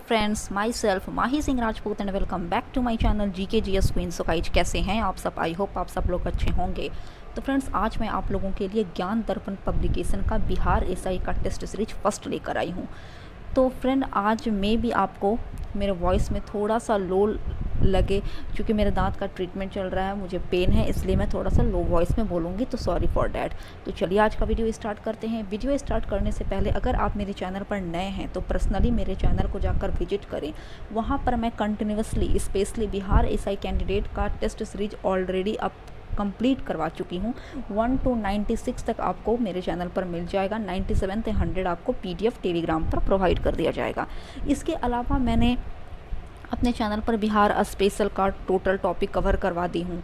Friends, myself Mahi Singh Rajput and welcome back to my channel GK GS queen. So guys, कैसे हैं आप सब? I hope आप सब लोग अच्छे होंगे। तो फ्रेंड्स, आज मैं आप लोगों के लिए ज्ञान दर्पण पब्लिकेशन का बिहार एसआई का टेस्ट सीरीज फर्स्ट लेकर आई हूँ। तो फ्रेंड, आज मैं भी आपको मेरे वॉइस में थोड़ा सा लो लगे, क्योंकि मेरे दांत का ट्रीटमेंट चल रहा है, मुझे पेन है, इसलिए मैं थोड़ा सा लो वॉइस में बोलूँगी, तो सॉरी फॉर डैट। तो चलिए आज का वीडियो स्टार्ट करते हैं। वीडियो स्टार्ट करने से पहले अगर आप मेरे चैनल पर नए हैं तो पर्सनली मेरे चैनल को जाकर विजिट करें। वहाँ पर मैं continuously specially Bihar SI candidate का टेस्ट सीरीज ऑलरेडी अब कंप्लीट करवा चुकी हूँ। 1 to 96 तक आपको मेरे चैनल पर मिल जाएगा। 97 से 100 आपको PDF टेलीग्राम पर प्रोवाइड कर दिया जाएगा। इसके अलावा मैंने अपने चैनल पर बिहार स्पेशल का टोटल टॉपिक कवर करवा दी हूँ।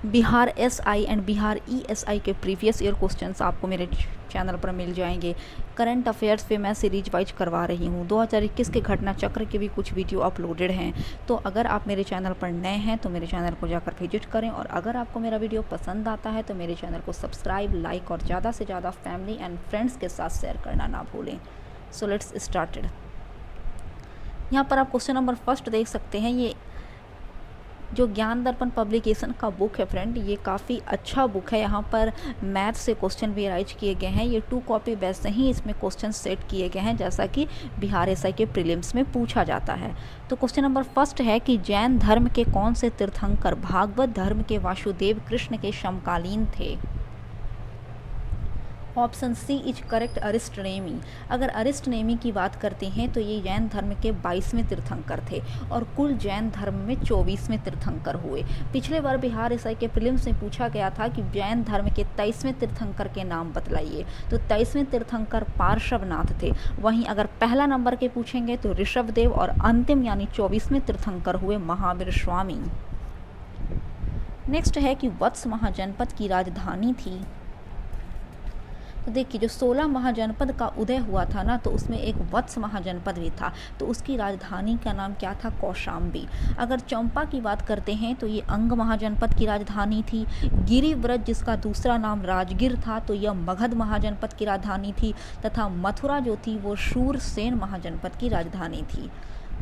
Bihar SI and Bihar ESI के प्रीवियस ईयर क्वेश्चंस आपको मेरे चैनल पर मिल जाएंगे। करंट अफेयर्स पे मैं सीरीज वाइज करवा रही हूँ। 2021 के घटना चक्र के भी कुछ वीडियो अपलोडेड हैं। तो अगर आप मेरे चैनल पर नए हैं तो मेरे चैनल को जाकर विजिट करें, और अगर आपको मेरा वीडियो पसंद आता है तो मेरे चैनल को सब्सक्राइब, लाइक और ज़्यादा से ज़्यादा फैमिली एंड फ्रेंड्स के साथ शेयर करना ना भूलें। So let's started. यहाँ पर आप क्वेश्चन नंबर फर्स्ट देख सकते हैं। ये जो ज्ञान दर्पण पब्लिकेशन का बुक है फ्रेंड, ये काफ़ी अच्छा बुक है। यहाँ पर मैथ से क्वेश्चन भी अराइज किए गए हैं। ये 2 कॉपी बेस से ही इसमें क्वेश्चन सेट किए गए हैं, जैसा कि बिहार एसआई के प्रीलिम्स में पूछा जाता है। तो क्वेश्चन नंबर फर्स्ट है कि जैन धर्म के कौन से तीर्थंकर भागवत धर्म के वासुदेव कृष्ण के समकालीन थे? Option C is correct, Arishtanemi. अगर अरिस्टनेमी की बात करते हैं तो ये जैन धर्म के 22वें तीर्थंकर थे, और कुल जैन धर्म में 24वें तीर्थंकर हुए। पिछले बार बिहार एसआई के प्रीलिम्स में पूछा गया था कि जैन धर्म के 23वें तीर्थंकर के नाम बतलाइए, तो 23वें तीर्थंकर पार्श्वनाथ थे। वहीं अगर पहला नंबर के पूछेंगे तो ऋषभदेव, और अंतिम यानी 24वें तीर्थंकर हुए महावीर स्वामी। नेक्स्ट है कि वत्स महाजनपद की राजधानी थी। तो देखिए, जो 16 महाजनपद का उदय हुआ था ना, तो उसमें एक वत्स महाजनपद भी था, तो उसकी राजधानी का नाम क्या था? कौशाम्बी। अगर चंपा की बात करते हैं तो ये अंग महाजनपद की राजधानी थी। गिरिव्रत, जिसका दूसरा नाम राजगिर था, तो यह मगध महाजनपद की राजधानी थी, तथा मथुरा जो थी वो शूरसेन महाजनपद की राजधानी थी।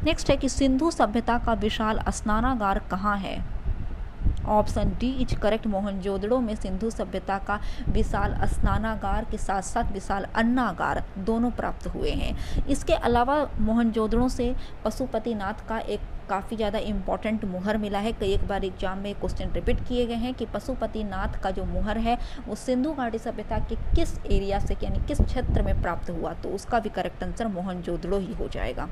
नेक्स्ट है कि सिंधु सभ्यता का विशाल स्नानागार कहाँ है? Option D is correct, Mohenjodaro में सिंधु सभ्यता का विशाल स्नानागार के साथ साथ विशाल अन्नागार दोनों प्राप्त हुए हैं। इसके अलावा मोहनजोदड़ो से पशुपतिनाथ का एक काफ़ी ज़्यादा इम्पॉर्टेंट मुहर मिला है। कई एक बार एग्जाम में क्वेश्चन रिपीट किए गए हैं कि पशुपतिनाथ का जो मुहर है वो सिंधु घाटी सभ्यता के किस एरिया से, यानी किस क्षेत्र में प्राप्त हुआ, तो उसका भी करेक्ट आंसर मोहनजोदड़ो ही हो जाएगा।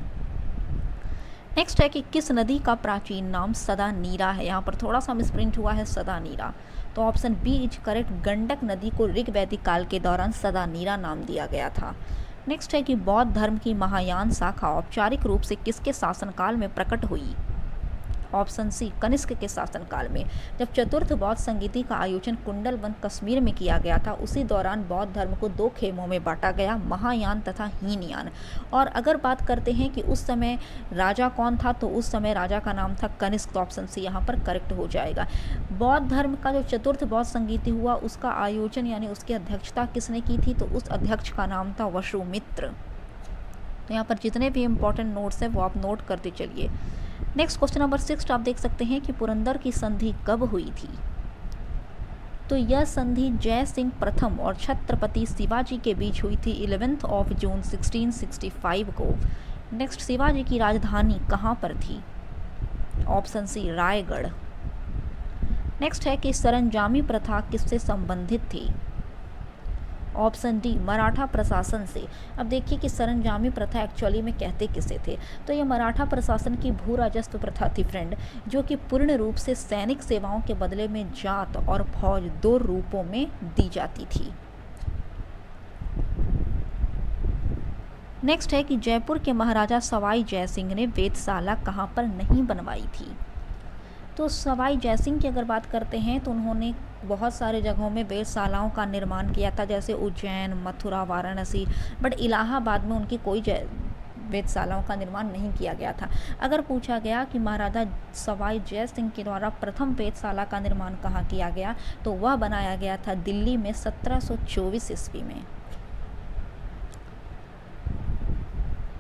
नेक्स्ट है कि किस नदी का प्राचीन नाम सदा नीरा है? यहाँ पर थोड़ा सा मिसप्रिंट हुआ है, सदा नीरा। तो option B is correct, Gandak नदी को ऋग वैदिक काल के दौरान सदा नीरा नाम दिया गया था। नेक्स्ट है कि बौद्ध धर्म की महायान शाखा औपचारिक रूप से किसके शासनकाल में प्रकट हुई? ऑप्शन सी कनिष्क के शासनकाल में। जब चतुर्थ बौद्ध संगीति का आयोजन कुंडलबंद कश्मीर में किया गया था, उसी दौरान बौद्ध धर्म को 2 खेमों में बांटा गया, महायान तथा हीनयान। और अगर बात करते हैं कि उस समय राजा कौन था, तो उस समय राजा का नाम था कनिष्क। तो ऑप्शन सी यहाँ पर करेक्ट हो जाएगा। बौद्ध धर्म का जो चतुर्थ बौद्ध संगीति हुआ, उसका आयोजन यानी उसकी अध्यक्षता किसने की थी? तो उस अध्यक्ष का नाम था वसुमित्र। तो यहाँ पर जितने भी इंपॉर्टेंट नोट्स हैं वो आप नोट करते चलिए। नेक्स्ट क्वेश्चन नंबर 6 आप देख सकते हैं कि पुरंदर की संधि कब हुई थी? तो यह संधि जय सिंह प्रथम और छत्रपति शिवाजी के बीच हुई थी 11 जून 1665 को। नेक्स्ट, शिवाजी की राजधानी कहाँ पर थी? Option C Raigarh. नेक्स्ट है कि सरंजामी प्रथा किससे संबंधित थी? ऑप्शन डी मराठा प्रशासन से। अब देखिए कि सरंजामी प्रथा एक्चुअली में कहते किसे थे, तो ये मराठा प्रशासन की भू राजस्व प्रथा थी फ्रेंड, जो कि पूर्ण रूप से सैनिक सेवाओं के बदले में जात और फौज 2 रूपों में दी जाती थी। नेक्स्ट है कि जयपुर के महाराजा सवाई जयसिंह ने वेधशाला कहाँ पर नहीं बनवाई थी? तो सवाई जयसिंह की अगर बात करते हैं तो उन्होंने बहुत सारे जगहों में वेधशालाओं का निर्माण किया था, जैसे उज्जैन, मथुरा, वाराणसी, बट इलाहाबाद में उनकी कोई वेधशालाओं का निर्माण नहीं किया गया था। अगर पूछा गया कि महाराजा सवाई जय सिंह के द्वारा प्रथम वेधशाला का निर्माण कहाँ किया गया, तो वह बनाया गया था दिल्ली में 1724 ईस्वी में।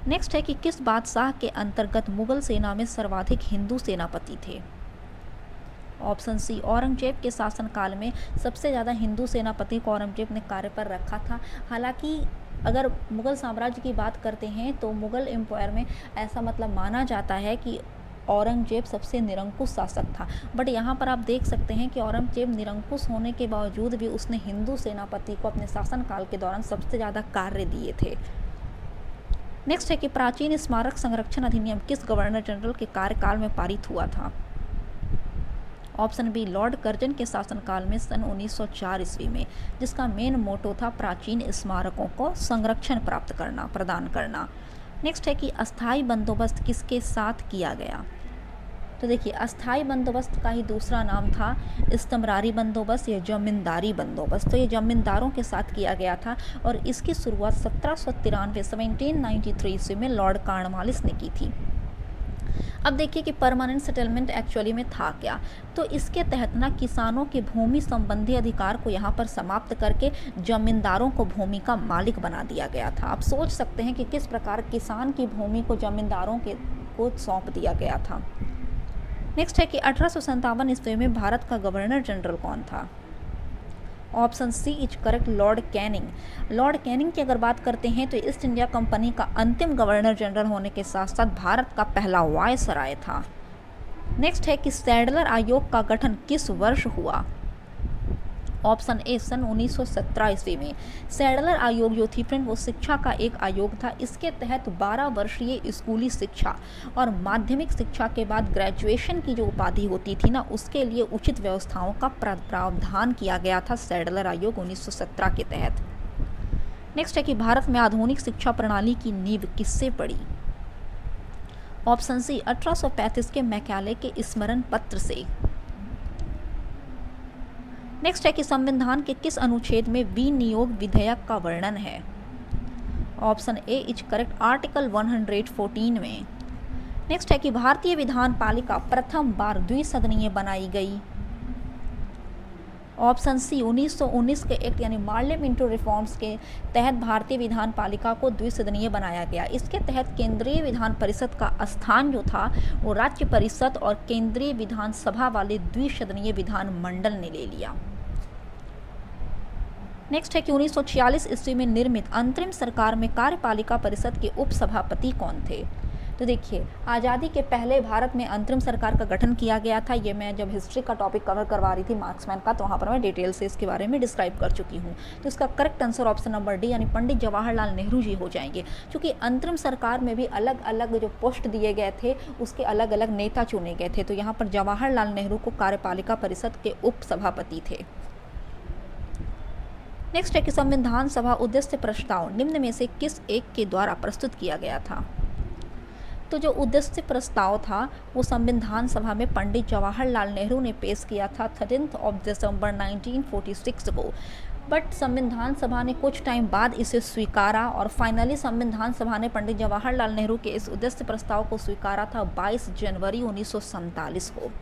नेक्स्ट है कि किस बादशाह के अंतर्गत मुगल सेना में सर्वाधिक हिंदू सेनापति थे? ऑप्शन सी, औरंगजेब के शासनकाल में सबसे ज़्यादा हिंदू सेनापति को औरंगजेब ने कार्य पर रखा था। हालांकि अगर मुग़ल साम्राज्य की बात करते हैं तो मुग़ल एम्पायर में ऐसा मतलब माना जाता है कि औरंगजेब सबसे निरंकुश शासक था, बट यहाँ पर आप देख सकते हैं कि औरंगजेब निरंकुश होने के बावजूद भी उसने हिंदू सेनापति को अपने शासनकाल के दौरान सबसे ज़्यादा कार्य दिए थे। नेक्स्ट है कि प्राचीन स्मारक संरक्षण अधिनियम किस गवर्नर जनरल के कार्यकाल में पारित हुआ था? ऑप्शन बी, लॉर्ड कर्जन के शासनकाल में सन 1904 ईस्वी में, जिसका मेन मोटो था प्राचीन स्मारकों को संरक्षण प्राप्त करना, प्रदान करना। नेक्स्ट है कि अस्थाई बंदोबस्त किसके साथ किया गया? तो देखिए, अस्थाई बंदोबस्त का ही दूसरा नाम था इस्तमरारी बंदोबस्त या जमींदारी बंदोबस्त। तो ये जमींदारों के साथ किया गया था और इसकी शुरुआत 1793 ईस्वी में लॉर्ड कॉर्नवालिस ने की थी। अब देखिए कि परमानेंट सेटलमेंट एक्चुअली में था क्या। तो इसके तहत ना किसानों के भूमि संबंधी अधिकार को यहाँ पर समाप्त करके जमींदारों को भूमि का मालिक बना दिया गया था। आप सोच सकते हैं कि किस प्रकार किसान की भूमि को जमींदारों को सौंप दिया गया था। नेक्स्ट है कि 1857 ईस्वी में भारत का गवर्नर जनरल कौन था? Option C is correct, Lord Canning. Lord Canning की अगर बात करते हैं तो ईस्ट इंडिया कंपनी का अंतिम गवर्नर जनरल होने के साथ साथ भारत का पहला वायसराय था। नेक्स्ट है कि सैडलर आयोग का गठन किस वर्ष हुआ? ऑप्शन ए, सन 1917 ईस्वी में। सैडलर आयोग जो थी फ्रेंड, वो शिक्षा का एक आयोग था। इसके तहत 12 वर्षीय स्कूली शिक्षा और माध्यमिक शिक्षा के बाद ग्रेजुएशन की जो उपाधि होती थी ना, उसके लिए उचित व्यवस्थाओं का प्रावधान किया गया था सैडलर आयोग 1917 के तहत। नेक्स्ट है कि भारत में आधुनिक शिक्षा प्रणाली की नींव किससे पड़ी? ऑप्शन सी, 1835 के मैकाले के स्मरण पत्र से। नेक्स्ट है कि संविधान के किस अनुच्छेद में विनियोग विधेयक का वर्णन है? Option A is correct, article 114 में। नेक्स्ट है कि भारतीय विधान पालिका प्रथम बार द्विसदनीय बनाई गई। ऑप्शन सी, 1919 के एक्ट यानी पार्लियामेंट्री रिफॉर्म्स के तहत भारतीय विधान पालिका को द्विसदनीय बनाया गया। इसके तहत केंद्रीय विधान परिषद का स्थान जो था वो राज्य परिषद और केंद्रीय विधानसभा वाले द्विसदनीय विधान मंडल ने ले लिया। नेक्स्ट है कि 1946 ईस्वी में निर्मित अंतरिम सरकार में कार्यपालिका परिषद के उपसभापति कौन थे? तो देखिए, आज़ादी के पहले भारत में अंतरिम सरकार का गठन किया गया था। ये मैं जब हिस्ट्री का टॉपिक कवर करवा रही थी मार्क्समैन का, तो वहाँ पर मैं डिटेल से इसके बारे में डिस्क्राइब कर चुकी हूँ। तो इसका correct answer option number D यानी पंडित जवाहरलाल नेहरू जी हो जाएंगे, क्योंकि अंतरिम सरकार में भी अलग अलग जो पोस्ट दिए गए थे उसके अलग अलग नेता चुने गए थे। तो यहाँ पर जवाहरलाल नेहरू को कार्यपालिका परिषद के उपसभापति थे। नेक्स्ट है कि संविधान सभा उद्देश्य प्रस्ताव निम्न में से किस एक के द्वारा प्रस्तुत किया गया था? तो जो उद्देश्य प्रस्ताव था वो संविधान सभा में पंडित जवाहरलाल नेहरू ने पेश किया था 13 दिसंबर 1946 को। बट संविधान सभा ने कुछ टाइम बाद इसे स्वीकारा और फाइनली संविधान सभा ने पंडित जवाहरलाल नेहरू के इस उद्देश्य प्रस्ताव को स्वीकारा था 22 जनवरी 1947 को।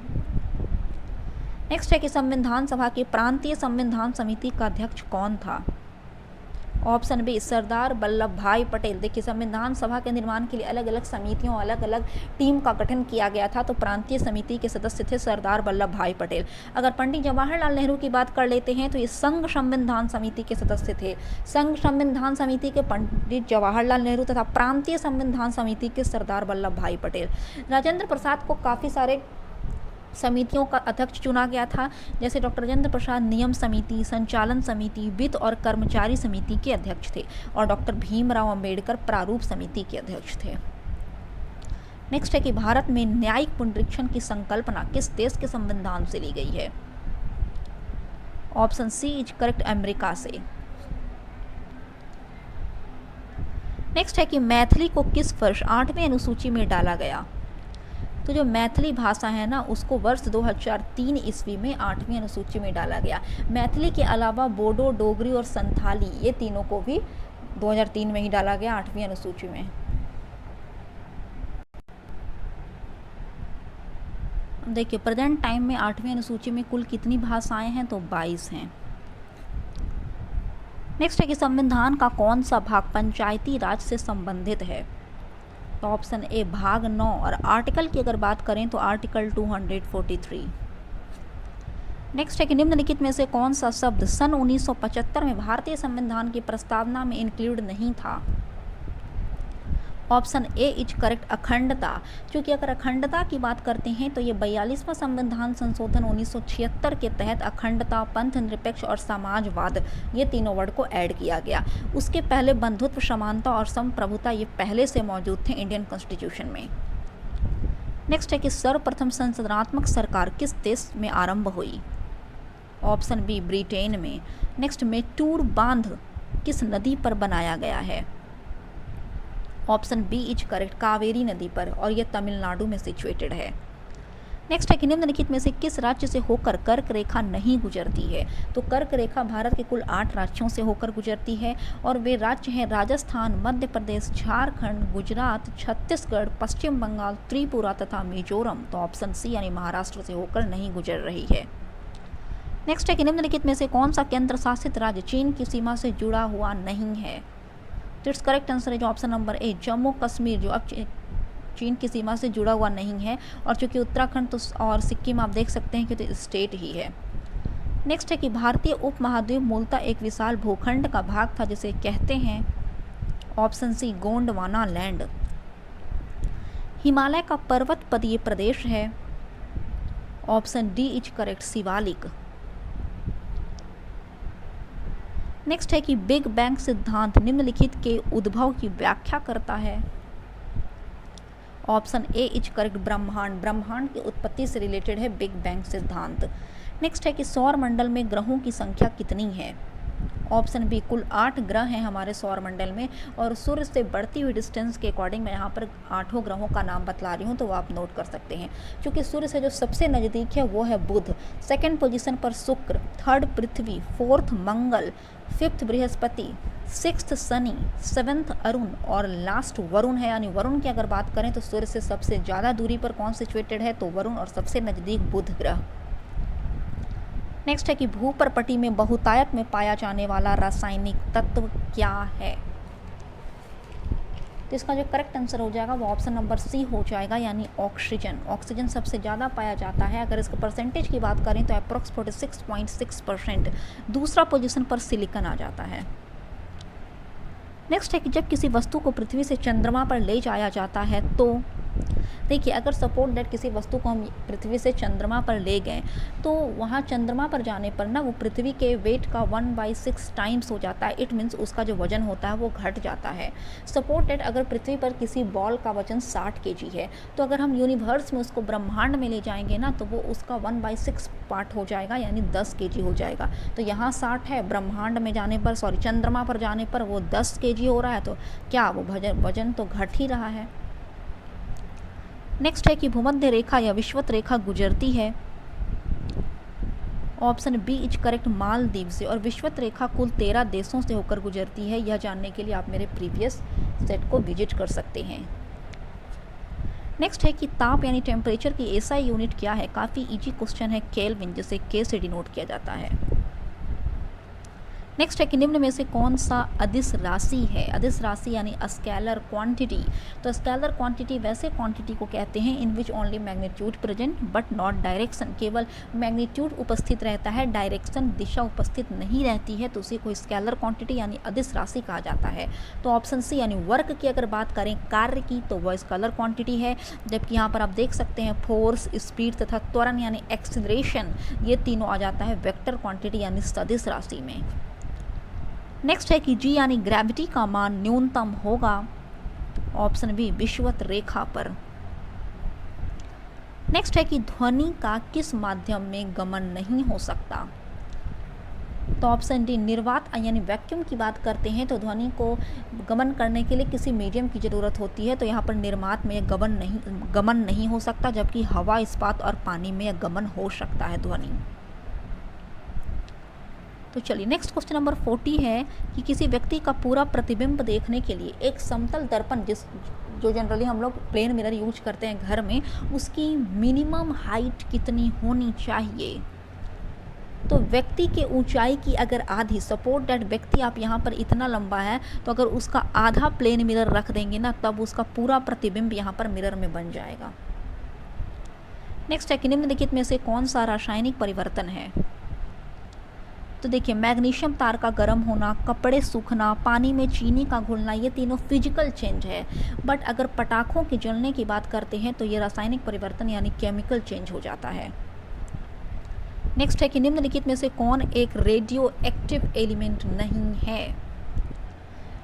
नेक्स्ट है कि संविधान सभा की प्रांतीय संविधान समिति का अध्यक्ष कौन था? ऑप्शन बी, सरदार वल्लभ भाई पटेल। देखिए, संविधान सभा के निर्माण के लिए अलग अलग समितियों, अलग अलग टीम का गठन किया गया था। तो प्रांतीय समिति के सदस्य थे सरदार वल्लभ भाई पटेल। अगर पंडित जवाहरलाल नेहरू की बात कर लेते हैं तो ये संघ संविधान समिति के सदस्य थे। संघ संविधान समिति के पंडित जवाहरलाल नेहरू तथा प्रांतीय संविधान समिति के सरदार वल्लभ भाई पटेल। राजेंद्र प्रसाद को काफ़ी सारे समितियों का अध्यक्ष चुना गया था, जैसे डॉक्टर राजेंद्र प्रसाद नियम समिति, संचालन समिति, वित्त और कर्मचारी समिति के अध्यक्ष थे और डॉक्टर भीमराव अंबेडकर प्रारूप समिति के अध्यक्ष थे। नेक्स्ट है कि भारत में न्यायिक पुनरीक्षण की संकल्पना किस देश के संविधान से ली गई है? Option C is correct, America से। नेक्स्ट है कि मैथिली को किस वर्ष 8वीं अनुसूची में डाला गया? तो जो मैथिली भाषा है ना, उसको वर्ष 2003 ईस्वी में 8वीं अनुसूची में डाला गया। मैथिली के अलावा बोडो, डोगरी और संथाली, ये तीनों को भी 2003 में ही डाला गया 8वीं अनुसूची में। देखिए, प्रेजेंट टाइम में 8वीं अनुसूची में कुल कितनी भाषाएं हैं? तो 22 हैं। नेक्स्ट है कि संविधान का कौन सा भाग पंचायती राज से संबंधित है? तो ऑप्शन ए भाग 9। और आर्टिकल की अगर बात करें तो आर्टिकल 243। नेक्स्ट है कि निम्नलिखित में से कौन सा शब्द सन 1975 में भारतीय संविधान की प्रस्तावना में इंक्लूड नहीं था? ऑप्शन ए इज करेक्ट, अखंडता। क्योंकि अगर अखंडता की बात करते हैं तो ये 42वां संविधान संशोधन 1976 के तहत अखंडता, पंथ निरपेक्ष और समाजवाद, ये तीनों वर्ड को ऐड किया गया। उसके पहले बंधुत्व, समानता और संप्रभुता ये पहले से मौजूद थे इंडियन कॉन्स्टिट्यूशन में। नेक्स्ट है कि सर्वप्रथम संसदनात्मक सरकार किस देश में आरंभ हुई? ऑप्शन बी ब्रिटेन में। नेक्स्ट, मेटूर बांध किस नदी पर बनाया गया है? Option B is correct, Kaveri नदी पर, और यह तमिलनाडु में सिचुएटेड है। नेक्स्ट है कि निम्नलिखित में से किस राज्य से होकर कर्क रेखा नहीं गुजरती है? तो कर्क रेखा भारत के कुल 8 राज्यों से होकर गुजरती है और वे राज्य हैं राजस्थान, मध्य प्रदेश, झारखंड, गुजरात, छत्तीसगढ़, पश्चिम बंगाल, त्रिपुरा तथा मिजोरम। तो ऑप्शन सी यानी महाराष्ट्र से होकर नहीं गुजर रही है। नेक्स्ट है कि निम्नलिखित में से कौन सा केंद्र शासित राज्य चीन की सीमा से जुड़ा हुआ नहीं है? तो इट्स करेक्ट आंसर है जो option number A Jammu Kashmir, जो अब चीन की सीमा से जुड़ा हुआ नहीं है। और चूंकि उत्तराखंड तो और सिक्किम आप देख सकते हैं कि तो स्टेट ही है। नेक्स्ट है कि भारतीय उपमहाद्वीप मूलतः एक विशाल भूखंड का भाग था जिसे कहते हैं? Option C Gondwana land. Himalaya का पर्वत पदीय प्रदेश है? Option D is correct, Shivalik. Next है कि बिग बैंग सिद्धांत निम्नलिखित के उद्भव की व्याख्या करता है? ऑप्शन ए इज करेक्ट, ब्रह्मांड की उत्पत्ति से रिलेटेड है बिग बैंग सिद्धांत। नेक्स्ट है कि सौर मंडल में ग्रहों की संख्या कितनी है? ऑप्शन बी कुल 8 ग्रह हैं हमारे सौर मंडल में, और सूर्य से बढ़ती हुई डिस्टेंस के अकॉर्डिंग मैं यहाँ पर 8 ग्रहों का नाम बतला रही हूँ, तो वो आप नोट कर सकते हैं। क्योंकि सूर्य से जो सबसे नज़दीक है वो है बुध, सेकंड पोजीशन पर Shukra, third Prithvi, fourth Mangal, fifth Brihaspati, sixth Shani, seventh Arun और लास्ट वरुण है। यानी वरुण की अगर बात करें तो सूर्य से सबसे ज़्यादा दूरी पर कौन सिचुएटेड है? तो वरुण, और सबसे नज़दीक बुध ग्रह। नेक्स्ट है कि भूपर्पटी में बहुतायत में पाया जाने वाला रासायनिक तत्व क्या है? तो इसका जो करेक्ट आंसर हो जाएगा वो ऑप्शन नंबर सी हो जाएगा, यानी ऑक्सीजन। ऑक्सीजन सबसे ज़्यादा पाया जाता है। अगर इसका परसेंटेज की बात करें तो अप्रॉक्स 46.6%। दूसरा पोजीशन पर सिलिकॉन आ जाता है। नेक्स्ट है कि जब किसी वस्तु को पृथ्वी से चंद्रमा पर ले जाया जाता है तो देखिए, अगर सपोर्ट दैट किसी वस्तु को हम पृथ्वी से चंद्रमा पर ले गए तो वहाँ चंद्रमा पर जाने पर ना वो पृथ्वी के वेट का 1/6 टाइम्स हो जाता है। इट मीन्स उसका जो वजन होता है वो घट जाता है। सपोर्ट दैट अगर पृथ्वी पर किसी बॉल का वजन 60 kg है तो अगर हम यूनिवर्स में उसको ब्रह्मांड में ले जाएंगे ना तो वो उसका 1/6 पार्ट हो जाएगा, यानी 10 kg हो जाएगा। तो यहाँ 60 है, ब्रह्मांड में जाने पर चंद्रमा पर जाने पर वो 10 kg हो रहा है, तो क्या वो वजन तो घट ही रहा है। नेक्स्ट है कि भूमध्य रेखा या विषुवत रेखा गुजरती है? Option B is correct, Maldives से। और विषुवत रेखा कुल 13 देशों से होकर गुजरती है। यह जानने के लिए आप मेरे प्रीवियस सेट को विजिट कर सकते हैं। नेक्स्ट है कि ताप यानी टेम्परेचर की एसआई यूनिट क्या है? काफ़ी इजी क्वेश्चन है, केल्विन, जिसे के से डिनोट किया जाता है। नेक्स्ट है कि निम्न में से कौन सा अदिश राशि है? अदिश राशि यानी स्केलर क्वांटिटी। तो स्केलर क्वांटिटी वैसे क्वांटिटी को कहते हैं in which only magnitude present but not direction. केवल मैग्नीट्यूड उपस्थित रहता है, डायरेक्शन दिशा उपस्थित नहीं रहती है, तो उसी को स्केलर क्वांटिटी यानी अदिश राशि कहा जाता है। तो ऑप्शन सी यानी वर्क की अगर बात करें, कार्य की, तो वह स्केलर क्वांटिटी है। जबकि यहाँ पर आप देख सकते हैं फोर्स, स्पीड तथा त्वरण यानी एक्सीलरेशन, ये तीनों आ जाता है वेक्टर क्वांटिटी यानी सदिश राशि में। नेक्स्ट है कि जी यानी ग्रेविटी का मान न्यूनतम होगा? ऑप्शन बी विषुवत रेखा पर। नेक्स्ट है कि ध्वनि का किस माध्यम में गमन नहीं हो सकता? तो ऑप्शन डी निर्वात यानी वैक्यूम की बात करते हैं तो ध्वनि को गमन करने के लिए किसी मीडियम की ज़रूरत होती है, तो यहाँ पर निर्वात में गमन नहीं हो सकता, जबकि हवा, इस्पात और पानी में गमन हो सकता है ध्वनि। तो चलिए नेक्स्ट क्वेश्चन नंबर 40 है कि किसी व्यक्ति का पूरा प्रतिबिंब देखने के लिए एक समतल दर्पण जो जनरली हम लोग प्लेन मिरर यूज करते हैं घर में, उसकी मिनिमम हाइट कितनी होनी चाहिए? तो व्यक्ति के ऊंचाई की अगर आधी, सपोर्ट दैट व्यक्ति आप यहाँ पर इतना लंबा है, तो अगर उसका आधा प्लेन मिरर रख देंगे ना, तब उसका पूरा प्रतिबिंब यहाँ पर मिरर में बन जाएगा। नेक्स्ट है कि निम्नलिखित में से कौन सा रासायनिक परिवर्तन है? तो देखिए, मैग्नीशियम तार का गर्म होना, कपड़े सूखना, पानी में चीनी का घुलना, ये तीनों फिजिकल चेंज है। बट अगर पटाखों के जलने की बात करते हैं तो ये रासायनिक परिवर्तन यानी केमिकल चेंज हो जाता है। नेक्स्ट है कि निम्नलिखित में से कौन एक रेडियो एक्टिव एलिमेंट नहीं है?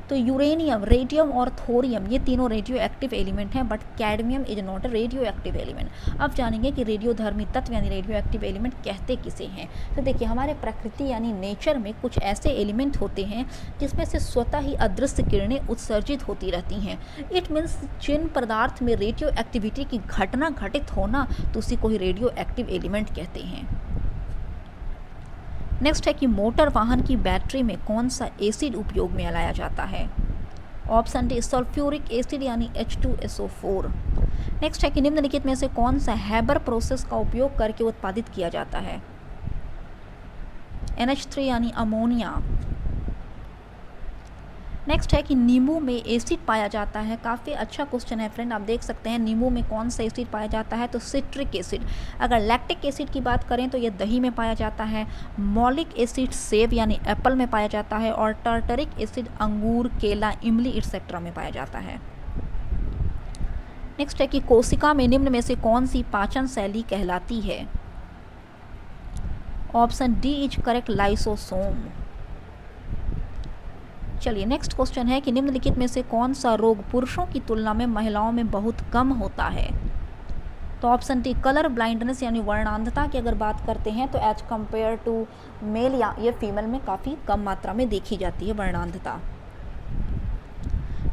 तो यूरेनियम, रेडियम और थोरियम ये तीनों रेडियो एक्टिव एलिमेंट हैं, but cadmium is not a radio active element. अब जानेंगे कि रेडियोधर्मी तत्व यानी रेडियो एक्टिव एलिमेंट कहते किसे हैं। तो देखिए, हमारे प्रकृति यानी नेचर में कुछ ऐसे एलिमेंट होते हैं जिसमें से स्वतः ही अदृश्य किरणें उत्सर्जित होती रहती हैं। इट मीन्स जिन पदार्थ में रेडियो एक्टिविटी की घटना घटित होना, तो उसी को ही रेडियो एक्टिव एलिमेंट कहते हैं। नेक्स्ट है कि मोटर वाहन की बैटरी में कौन सा एसिड उपयोग में लाया जाता है? ऑप्शन डी सल्फ्यूरिक एसिड यानी H2SO4। नेक्स्ट है कि निम्नलिखित में से कौन सा हैबर प्रोसेस का उपयोग करके उत्पादित किया जाता है? NH3 यानी अमोनिया। नेक्स्ट है कि नींबू में एसिड पाया जाता है। काफ़ी अच्छा क्वेश्चन है फ्रेंड, आप देख सकते हैं नींबू में कौन सा एसिड पाया जाता है, तो सिट्रिक एसिड। अगर लैक्टिक एसिड की बात करें तो ये दही में पाया जाता है। मॉलिक एसिड सेब यानी एप्पल में पाया जाता है, और टार्टरिक एसिड अंगूर, केला, इमली एक्सेट्रा में पाया जाता है। नेक्स्ट है कि कोशिका में निम्न में से कौन सी पाचन शैली कहलाती है? Option D is correct, lysosome. चलिए, नेक्स्ट क्वेश्चन है कि निम्नलिखित में से कौन सा रोग पुरुषों की तुलना में महिलाओं में बहुत कम होता है? तो ऑप्शन डी कलर ब्लाइंडनेस यानी वर्णांधता की अगर बात करते हैं तो एज कंपेयर टू मेल या ये फीमेल में काफ़ी कम मात्रा में देखी जाती है वर्णांधता।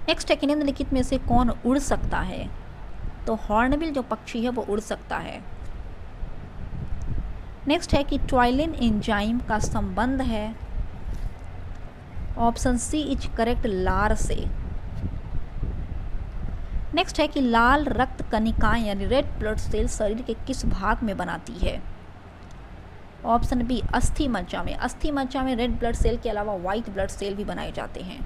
नेक्स्ट है कि निम्नलिखित में से कौन उड़ सकता है? तो हॉर्नबिल जो पक्षी है वो उड़ सकता है। नेक्स्ट है कि ट्वाइलिन एंजाइम का संबंध है, ऑप्शन सी इज करेक्ट, लार से। नेक्स्ट है कि लाल रक्त कणिकाएं यानी रेड ब्लड सेल शरीर के किस भाग में बनाती है? ऑप्शन बी अस्थि मज्जा में। अस्थि मज्जा में रेड ब्लड सेल के अलावा वाइट ब्लड सेल भी बनाए जाते हैं।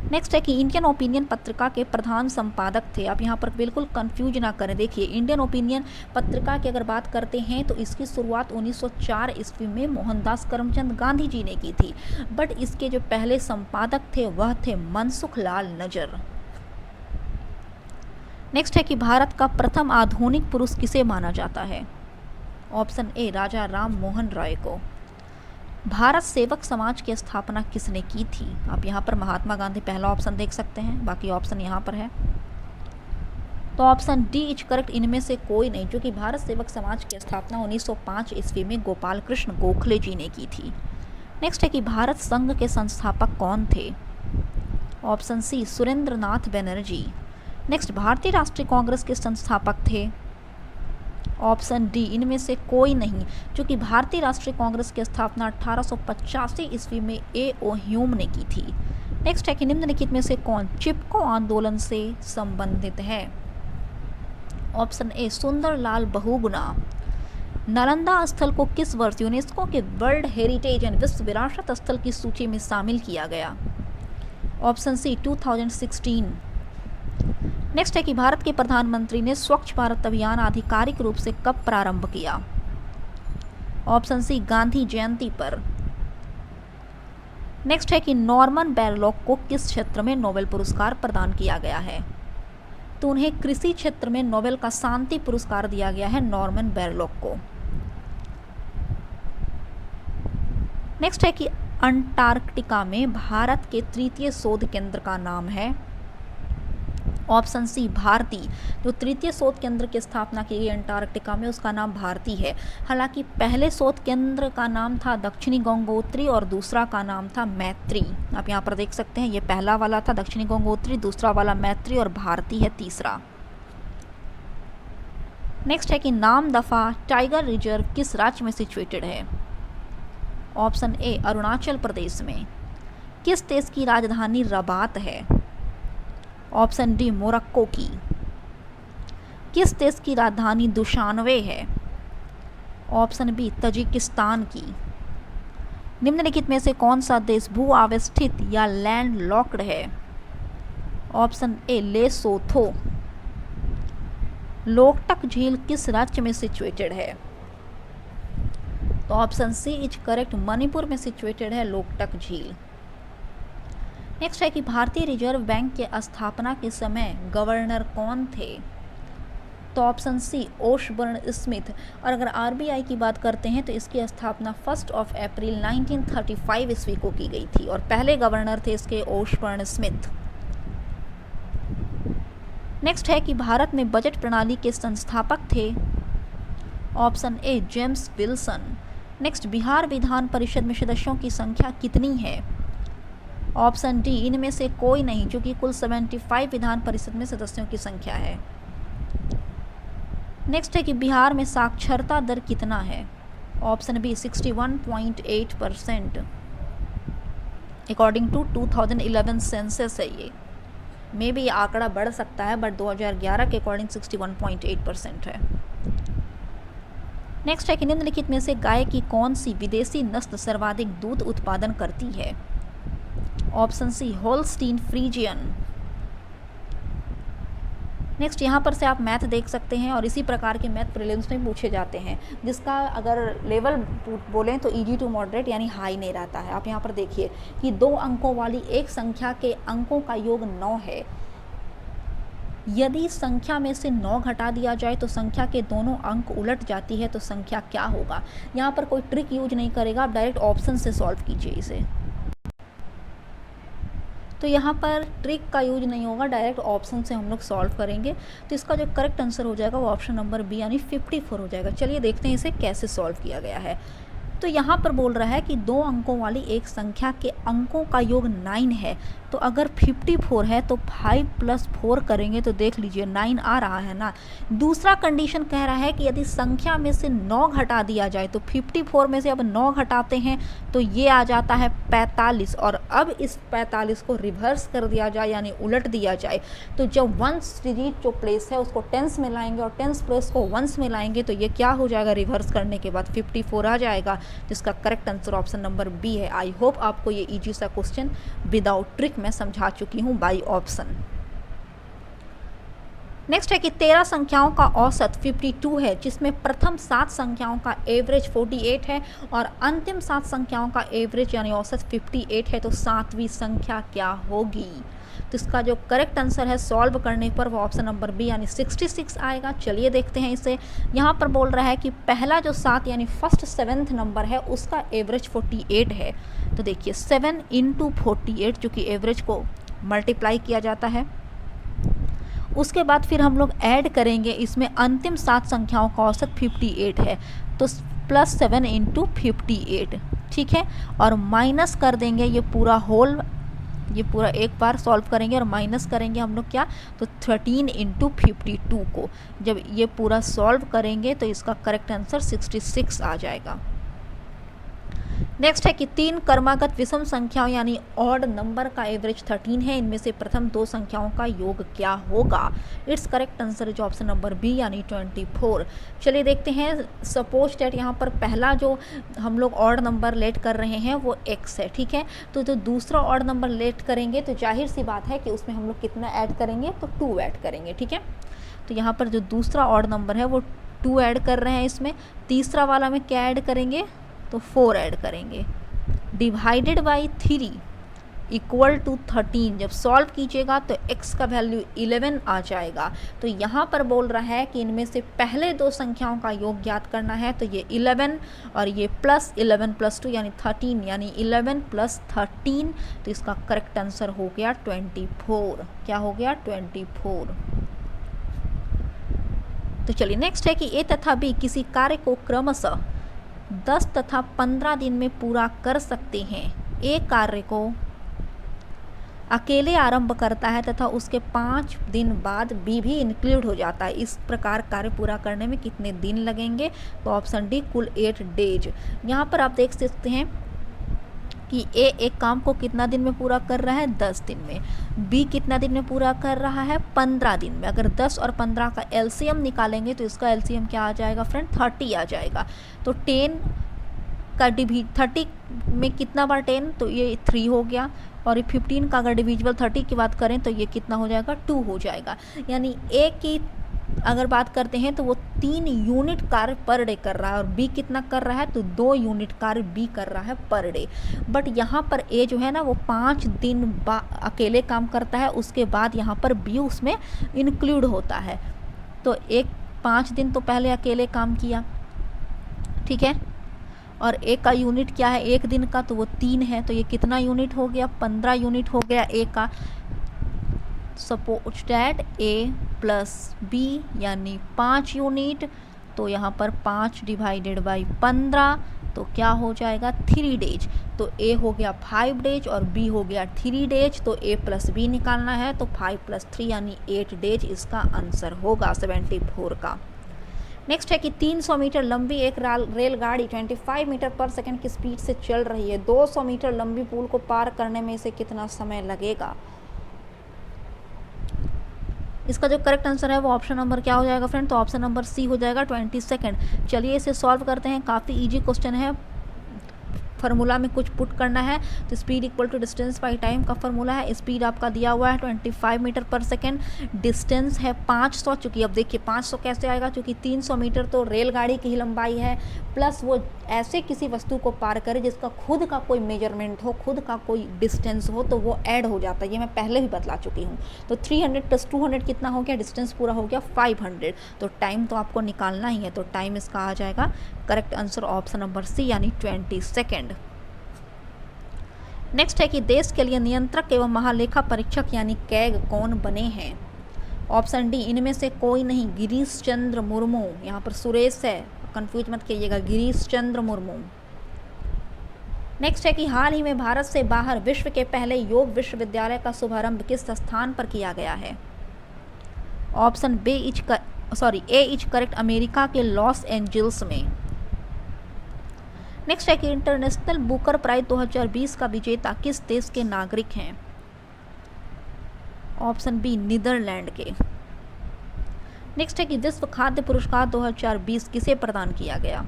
नेक्स्ट है कि इंडियन ओपिनियन पत्रिका के प्रधान संपादक थे। आप यहाँ पर बिल्कुल कंफ्यूज ना करें। देखिए, इंडियन ओपिनियन पत्रिका की अगर बात करते हैं तो इसकी शुरुआत 1904 ईस्वी में मोहनदास करमचंद गांधी जी ने की थी, बट इसके जो पहले संपादक थे वह थे मनसुख लाल नजर। नेक्स्ट है कि भारत का प्रथम आधुनिक पुरुष किसे माना जाता है? ऑप्शन ए राजा राम मोहन राय को। भारत सेवक समाज की स्थापना किसने की थी? आप यहाँ पर महात्मा गांधी पहला ऑप्शन देख सकते हैं, बाकी ऑप्शन यहाँ पर है। तो ऑप्शन डी इज करेक्ट, इनमें से कोई नहीं, जो कि भारत सेवक समाज की स्थापना 1905 ईस्वी में गोपाल कृष्ण गोखले जी ने की थी। नेक्स्ट है कि भारत संघ के संस्थापक कौन थे? ऑप्शन सी सुरेंद्र नाथ बनर्जी। नेक्स्ट, भारतीय राष्ट्रीय कांग्रेस के संस्थापक थे? ऑप्शन डी इनमें से कोई नहीं, क्योंकि भारतीय राष्ट्रीय कांग्रेस की स्थापना 1885 ईस्वी में A.O. ह्यूम ने की थी। नेक्स्ट है कि निम्नलिखित में से कौन चिपको आंदोलन से संबंधित है? Option A Sundarlal Bahuguna. नालंदा स्थल को किस वर्ष यूनेस्को के वर्ल्ड हेरिटेज एंड विश्व विरासत स्थल की सूची में शामिल किया गया? Option C 2016। नेक्स्ट है कि भारत के प्रधानमंत्री ने स्वच्छ भारत अभियान आधिकारिक रूप से कब प्रारंभ किया? ऑप्शन सी गांधी जयंती पर। नेक्स्ट है कि नॉर्मन बोरलॉग को किस क्षेत्र में नोबेल पुरस्कार प्रदान किया गया है? तो उन्हें कृषि क्षेत्र में नोबेल का शांति पुरस्कार दिया गया है नॉर्मन बोरलॉग को। नेक्स्ट है कि अंटार्कटिका में भारत के तृतीय शोध केंद्र का नाम है? Option C Bharati. जो तृतीय शोध केंद्र की स्थापना की गई अंटार्कटिका में उसका नाम भारती है। हालांकि पहले शोध केंद्र का नाम था दक्षिणी गंगोत्री और दूसरा का नाम था मैत्री। आप यहाँ पर देख सकते हैं, ये पहला वाला था दक्षिणी गंगोत्री, दूसरा वाला मैत्री और भारती है तीसरा। नेक्स्ट है कि नामदफा टाइगर रिजर्व किस राज्य में सिचुएटेड है? ऑप्शन ए अरुणाचल प्रदेश में। किस देश की राजधानी रबात है? ऑप्शन डी मोरक्को की। किस देश की राजधानी दुशानवे है? ऑप्शन बी तजिकिस्तान की। निम्नलिखित में से कौन सा देश भू आवस्थित या लैंड लॉक्ड है? Option A Lesotho. लोकटक झील किस राज्य में सिचुएटेड है? तो option C is correct, Manipur में सिचुएटेड है लोकटक झील। नेक्स्ट है कि भारतीय रिजर्व बैंक के स्थापना के समय गवर्नर कौन थे? तो ऑप्शन सी ओशबर्न स्मिथ। और अगर आरबीआई की बात करते हैं तो इसकी स्थापना 1 अप्रैल 1935 ईस्वी को की गई थी और पहले गवर्नर थे इसके ओशबर्न स्मिथ। नेक्स्ट है कि भारत में बजट प्रणाली के संस्थापक थे? Option A James Wilson. Next, Bihar Vidhan Parishad में सदस्यों की संख्या कितनी है? ऑप्शन डी इनमें से कोई नहीं, क्योंकि कुल 75 विधान परिषद में सदस्यों की संख्या है। नेक्स्ट है कि बिहार में साक्षरता दर कितना है? Option B 61.8%। According to 2011 census है ये। मे भी ये आंकड़ा बढ़ सकता है, बट 2011 के अकॉर्डिंग 61.8% है। नेक्स्ट है कि निम्नलिखित में से गाय की कौन सी विदेशी नस्ल सर्वाधिक दूध उत्पादन करती है? Option C Holstein Friesian. Next, यहाँ पर से आप मैथ देख सकते हैं और इसी प्रकार के मैथ प्रीलिम्स में पूछे जाते हैं, जिसका अगर लेवल बोलें तो इजी टू मॉडरेट यानी हाई नहीं रहता है। आप यहाँ पर देखिए कि 2 अंकों वाली एक संख्या के अंकों का योग 9 है। यदि संख्या में से 9 घटा दिया जाए तो संख्या के दोनों अंक उलट जाती है, तो संख्या क्या होगा? यहाँ पर कोई ट्रिक यूज नहीं करेगा, आप डायरेक्ट ऑप्शन से सॉल्व कीजिए इसे। तो यहाँ पर ट्रिक का यूज नहीं होगा, डायरेक्ट ऑप्शन से हम लोग सॉल्व करेंगे। तो इसका जो करेक्ट आंसर हो जाएगा वो ऑप्शन नंबर बी यानी 54 हो जाएगा। चलिए देखते हैं इसे कैसे सॉल्व किया गया है। तो यहाँ पर बोल रहा है कि 2 अंकों वाली एक संख्या के अंकों का योग 9 है, तो अगर 54 है तो 5 + 4 करेंगे तो देख लीजिए 9 आ रहा है ना। दूसरा कंडीशन कह रहा है कि यदि संख्या में से 9 घटा दिया जाए, तो 54 में से अब 9 घटाते हैं तो ये आ जाता है 45, और अब इस 45 को रिवर्स कर दिया जाए यानी उलट दिया जाए, तो जब वंस डिजिट जो प्लेस है उसको टेंस में लाएंगे और टेंस प्लेस को वंस में लाएंगे तो ये क्या हो जाएगा, रिवर्स करने के बाद 54 आ जाएगा। जिसका correct answer option number B है। आई होप आपको ये इजी सा क्वेश्चन विदाउट ट्रिक मैं समझा चुकी हूँ बाय ऑप्शन। नेक्स्ट है कि 13 संख्याओं का औसत 52 है, जिसमें प्रथम 7 संख्याओं का एवरेज 48 है और अंतिम 7 संख्याओं का एवरेज यानी औसत 58 है, तो 7वीं संख्या क्या होगी? तो इसका जो करेक्ट आंसर है सॉल्व करने पर वो ऑप्शन नंबर बी यानी 66 आएगा। चलिए देखते हैं इसे। यहाँ पर बोल रहा है कि पहला जो 7 यानी फर्स्ट 7th नंबर है उसका एवरेज 48 है। तो देखिए 7 × 48 जो कि एवरेज को मल्टीप्लाई किया जाता है। उसके बाद फिर हम लोग ऐड करेंगे, इसमें अंतिम 7 संख्याओं का औसत 58 है, तो +7 × 58, ठीक है, और माइनस कर देंगे ये पूरा होल, ये पूरा एक बार सॉल्व करेंगे और माइनस करेंगे हम लोग क्या, तो 13 × 52 को जब ये पूरा सॉल्व करेंगे तो इसका करेक्ट आंसर 66 आ जाएगा। नेक्स्ट है कि 3 क्रमागत विषम संख्याओं यानी ऑड नंबर का एवरेज 13 है, इनमें से प्रथम 2 संख्याओं का योग क्या होगा? It's correct answer is option number B यानी 24। चलिए देखते हैं। सपोज दैट यहाँ पर पहला जो हम लोग ऑड नंबर लेट कर रहे हैं वो x है, ठीक है, तो जो दूसरा ऑड नंबर लेट करेंगे तो जाहिर सी बात है कि उसमें हम लोग कितना ऐड करेंगे, तो 2 ऐड करेंगे, ठीक है। तो यहाँ पर जो दूसरा ऑड नंबर है वो 2 ऐड कर रहे हैं इसमें। तीसरा वाला में क्या ऐड करेंगे, तो 4 ऐड करेंगे। डिवाइडेड बाई 3 इक्वल टू 13 जब सॉल्व कीजिएगा तो x का वैल्यू 11 आ जाएगा। तो यहाँ पर बोल रहा है कि इनमें से पहले 2 संख्याओं का योग ज्ञात करना है, तो ये 11 और ये +11 + 2 यानी 13 यानी 11 + 13, तो इसका करेक्ट आंसर हो गया 24। क्या हो गया, 24। तो चलिए नेक्स्ट है कि a तथा b किसी कार्य को क्रमशः 10 तथा 15 दिन में पूरा कर सकते हैं। एक कार्य को अकेले आरंभ करता है तथा उसके 5 दिन बाद बी भी इंक्लूड हो जाता है। इस प्रकार कार्य पूरा करने में कितने दिन लगेंगे, तो ऑप्शन डी कुल 8 डेज। यहाँ पर आप देख सकते हैं कि ए एक काम को कितना दिन में पूरा कर रहा है, 10 दिन में, बी कितना दिन में पूरा कर रहा है, 15 दिन में। अगर 10 और 15 का एलसीएम निकालेंगे तो इसका एलसीएम क्या आ जाएगा फ्रेंड, 30 आ जाएगा। तो 10 का 30 में कितना बार 10, तो ये 3 हो गया। और ये 15 का अगर डिविजिबल 30 की बात करें तो ये कितना हो जाएगा, 2 हो जाएगा। यानी ए की अगर बात करते हैं तो वो 3 यूनिट कार्य पर डे कर रहा है, और बी कितना कर रहा है, तो 2 यूनिट कार्य बी कर रहा है पर डे। बट यहाँ पर ए जो है ना वो 5 दिन अकेले काम करता है, उसके बाद यहाँ पर बी उसमें इंक्लूड होता है। तो एक 5 दिन तो पहले अकेले काम किया, ठीक है। और ए का यूनिट क्या है एक दिन का, तो वो 3 है। तो ये कितना यूनिट हो गया, 15 यूनिट हो गया ए का। Suppose that A plus B यानी 5 यूनिट, तो यहाँ पर 5 डिवाइडेड बाई 15, तो क्या हो जाएगा, 3 डेज। तो ए हो गया 5 डेज और बी हो गया 3 डेज। तो ए प्लस बी निकालना है, तो 5 + 3 यानी 8 डेज इसका आंसर होगा 74 का। नेक्स्ट है कि 300 मीटर लंबी एक रेलगाड़ी 25 मीटर पर सेकंड की स्पीड से चल रही है। 200 मीटर लंबी पुल को पार करने में इसे कितना समय लगेगा। इसका जो करेक्ट आंसर है वो ऑप्शन नंबर क्या हो जाएगा फ्रेंड, तो ऑप्शन नंबर सी हो जाएगा 20 सेकेंड। चलिए इसे सॉल्व करते हैं, काफ़ी इजी क्वेश्चन है। फार्मूला में कुछ पुट करना है, तो speed equal to distance by time का फार्मूला है। स्पीड आपका दिया हुआ है 25 मीटर पर सेकेंड, डिस्टेंस है 500। चूँकि अब देखिए 500 कैसे आएगा, क्योंकि 300 मीटर तो रेलगाड़ी की ही लंबाई है, प्लस वो ऐसे किसी वस्तु को पार करे जिसका खुद का कोई मेजरमेंट हो, खुद का कोई डिस्टेंस हो, तो वो ऐड हो जाता है। ये मैं पहले भी बतला चुकी हूँ। तो 300 + 200 कितना हो गया, डिस्टेंस पूरा हो गया 500। तो टाइम तो आपको निकालना ही है, तो टाइम इसका आ जाएगा correct answer option number C यानी 20 सेकेंड। नेक्स्ट है कि देश के लिए नियंत्रक एवं महालेखा परीक्षक यानी कैग कौन बने हैं। ऑप्शन डी इनमें से कोई नहीं, गिरीश चंद्र मुर्मू। यहाँ पर सुरेश है, कंफ्यूज मत कीजिएगा, गिरीश चंद्र मुर्मू। नेक्स्ट है कि हाल ही में भारत से बाहर विश्व के पहले योग विश्वविद्यालय का शुभारंभ किस स्थान पर किया गया है। Option A is correct, America के लॉस एंजल्स में। नेक्स्ट है कि इंटरनेशनल बुकर प्राइज 2020 का विजेता किस देश के नागरिक हैं। ऑप्शन बी नीदरलैंड के। नेक्स्ट है कि विश्व खाद्य पुरस्कार 2020 किसे प्रदान किया गया।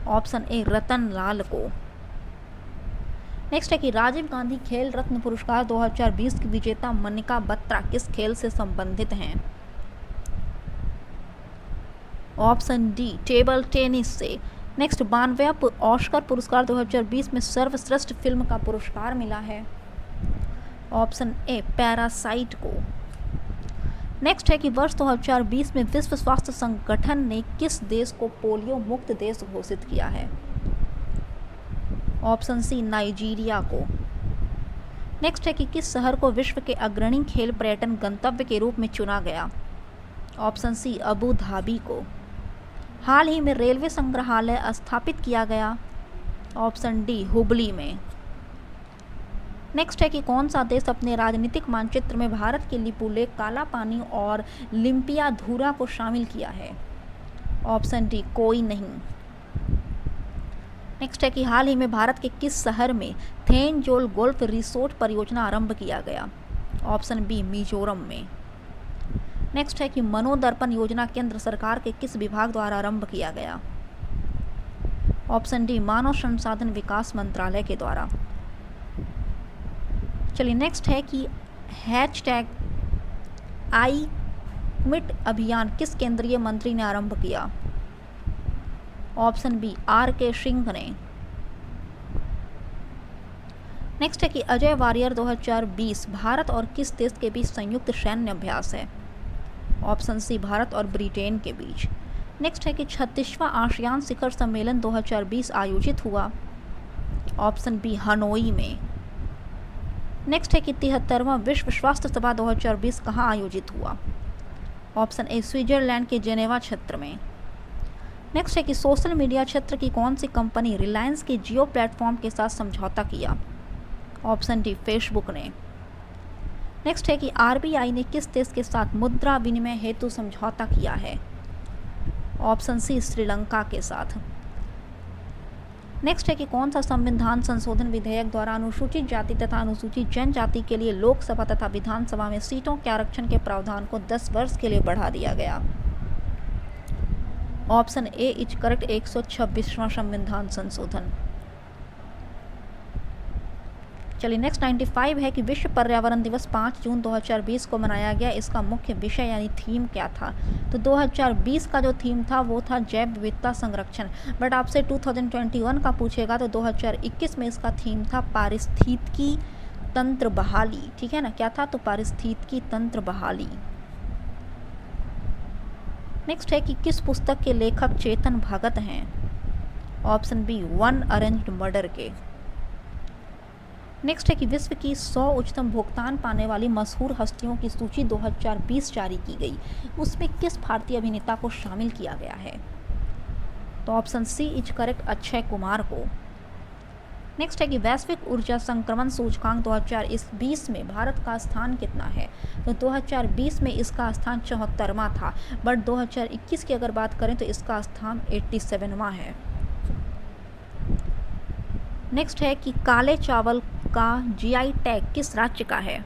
ऑप्शन ए रतन लाल को। नेक्स्ट है कि राजीव गांधी खेल रत्न पुरस्कार 2020 की विजेता मनिका बत्रा किस खेल से संबंधित हैं। ऑप्शन डी टेबल टेनिस से। नेक्स्ट 92वां ऑस्कर पुरस्कार 2020 में सर्वश्रेष्ठ फिल्म का पुरस्कार मिला है। ऑप्शन ए पैरासाइट को। नेक्स्ट है कि वर्ष 2020 में विश्व स्वास्थ्य संगठन ने किस देश को पोलियो मुक्त देश घोषित किया है। ऑप्शन सी नाइजीरिया को। नेक्स्ट है कि किस शहर को विश्व के अग्रणी खेल पर्यटन गंतव्य के रूप में चुना गया। ऑप्शन सी अबू धाबी को। हाल ही में रेलवे संग्रहालय स्थापित किया गया। ऑप्शन डी हुबली में। नेक्स्ट है कि कौन सा देश अपने राजनीतिक मानचित्र में भारत के लिपुलेख, काला पानी और लिम्पियाधुरा को शामिल किया है। ऑप्शन डी कोई नहीं। नेक्स्ट है कि हाल ही में भारत के किस शहर में थेनजोल गोल्फ रिसोर्ट परियोजना आरंभ किया गया। ऑप्शन बी मिजोरम में। नेक्स्ट है कि मनोदर्पण योजना केंद्र सरकार के किस विभाग द्वारा आरंभ किया गया। ऑप्शन डी मानव संसाधन विकास मंत्रालय के द्वारा। चलिए नेक्स्ट है कि #IQUIT अभियान किस केंद्रीय मंत्री ने आरंभ किया। Option B R.K. सिंह ने। नेक्स्ट है कि अजय वारियर 2020 भारत और किस देश के बीच संयुक्त सैन्य अभ्यास है। ऑप्शन सी भारत और ब्रिटेन के बीच। नेक्स्ट है कि 36वां आसियान शिखर सम्मेलन 2020 आयोजित हुआ। ऑप्शन बी हनोई में। नेक्स्ट है कि 73वां विश्व स्वास्थ्य सभा 2020 कहाँ आयोजित हुआ। ऑप्शन ए स्विट्जरलैंड के जेनेवा क्षेत्र में। नेक्स्ट है कि सोशल मीडिया क्षेत्र की कौन सी कंपनी रिलायंस के जियो प्लेटफॉर्म के साथ समझौता किया। ऑप्शन डी फेसबुक ने। नेक्स्ट है कि RBI ने किस देश के साथ मुद्रा विनिमय हेतु समझौता किया है। ऑप्शन सी श्रीलंका के साथ। नेक्स्ट है कि कौन सा संविधान संशोधन विधेयक द्वारा अनुसूचित जाति तथा अनुसूचित जनजाति के लिए लोकसभा तथा विधानसभा में सीटों के आरक्षण के प्रावधान को 10 वर्ष के लिए बढ़ा दिया गया। ऑप्शन ए इज करेक्ट, 126वां संविधान संशोधन। चलिए नेक्स्ट 95 है कि विश्व पर्यावरण दिवस 5 जून 2020 को मनाया गया। इसका मुख्य विषय यानी थीम क्या था? तो 2020 का जो थीम था वो था जैव विविधता संरक्षण। बट आपसे 2021 का पूछेगा तो 2021 में इसका थीम था पारिस्थितिकी तंत्र बहाली। ठीक है ना, क्या था? तो पारिस्थितिकी तंत्र बहाली। नेक्स्ट है कि किस पुस्तक के लेखक चेतन भगत हैं? Option B, one arranged murder के। नेक्स्ट है कि विश्व की 100 उच्चतम भुगतान पाने वाली मशहूर हस्तियों की सूची 2020 जारी की गई। उसमें किस भारतीय अभिनेता को शामिल किया गया है? तो option C is correct, Akshay Kumar को। नेक्स्ट है कि वैश्विक ऊर्जा संक्रमण सूचकांक 2020 में भारत का स्थान कितना है? तो 2020 में इसका स्थान 74वां था, बट 2021 की अगर बात करें तो इसका स्थान 87वां है। नेक्स्ट है कि काले चावल का जीआई टैग किस राज्य का है?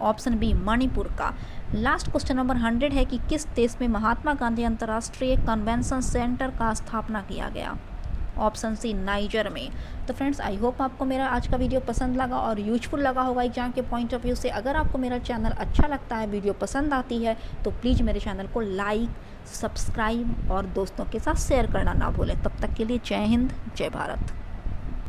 ऑप्शन बी, मणिपुर का। लास्ट क्वेश्चन नंबर 100 है कि किस देश में महात्मा गांधी अंतर्राष्ट्रीय कन्वेंशन सेंटर का स्थापना किया गया? ऑप्शन सी, नाइजर में। तो फ्रेंड्स, आई होप आपको मेरा आज का वीडियो पसंद लगा और यूजफुल लगा होगा एग्जाम के पॉइंट ऑफ व्यू से। अगर आपको मेरा चैनल अच्छा लगता है, वीडियो पसंद आती है, तो प्लीज़ मेरे चैनल को लाइक, सब्सक्राइब और दोस्तों के साथ शेयर करना ना भूलें। तब तक के लिए जय हिंद, जय भारत।